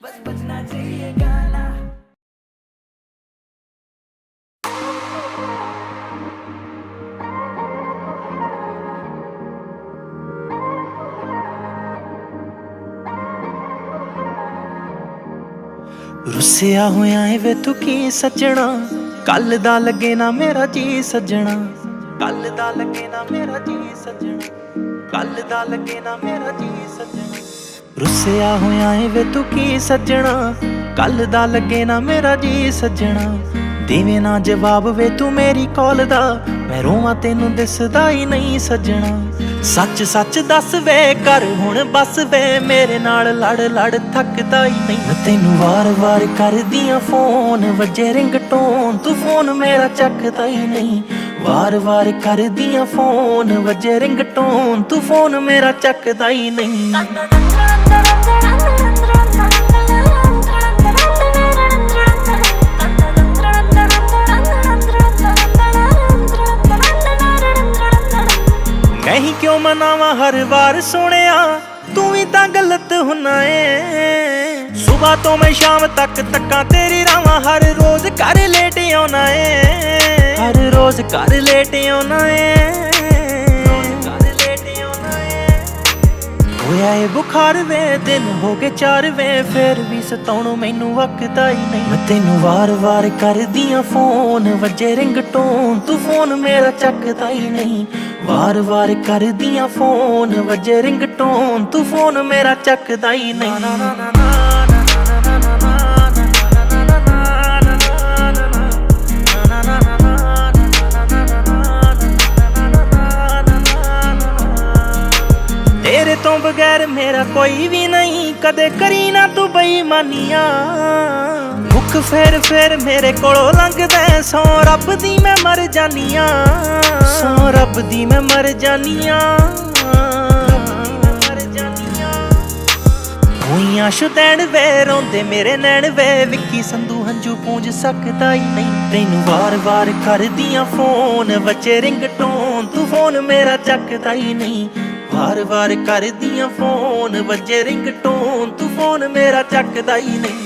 बस बजना चाहिए गाना। रुसिया होया है वे तू की सजना, कल दा लगे ना मेरा जी सजना, कल दा लगे ना मेरा जी सजना, कल दा लगे ना मेरा जी सजना। रुसिया होया है वे तू की सजना, कल दा लगे ना मेरा जी सजना। देवे ना जवाब वे तू मेरी कॉल दा, मैं रोवां तेनू दिसदा ही नहीं सजना। सच सच दस वे कर हुण बस वे, मेरे नाल लड़ लड़ थकदा ही नहीं। मैं तेनू वार वार कर दियां फोन, वजे रिंगटोन तू फोन मेरा चकदा ही नहीं। वार वार कर दियां फोन, वजे रिंगटोन तू फोन मेरा चकदा ही नहीं। नहीं क्यों मनावा हर बार सोनिया, तू भी तां गलत हुना है। सुबह तो मैं शाम तक तक्का तेरी रावां, हर रोज कर लेट आना है, हर रोज कर लेट आना है। होया ए बुखार वे दिन हो गए 4 वे, फिर भी सताउणों मैनू वकदा ही नहीं। मैं तेनू वार वार कर दियां फोन, वजे रिंगटोन तू फोन मेरा चकदा ही नहीं। वार वार कर दियां फोन, वजे रिंगटोन तू फोन मेरा चकदा ही नहीं। तेरे तो बगैर मेरा कोई भी नहीं, कदे करी ना तू बेईमानियां। मुख फेर मेरे कोलों लंघदा, सौ रब दी मैं मर जानियां, सौ रब दी मैं मर जानियां। होइयां शुदैण वे रोंदे मेरे नैण वे, विक्की संधू हंजू पूंज सकदा ही नहीं। तैनू वार वार कर दियां फोन, वजे रिंगटोन तू फोन मेरा चकदा ही नहीं। वार वार कर दियां फोन, वजे रिंगटोन तू फोन मेरा चकदा ही नहीं।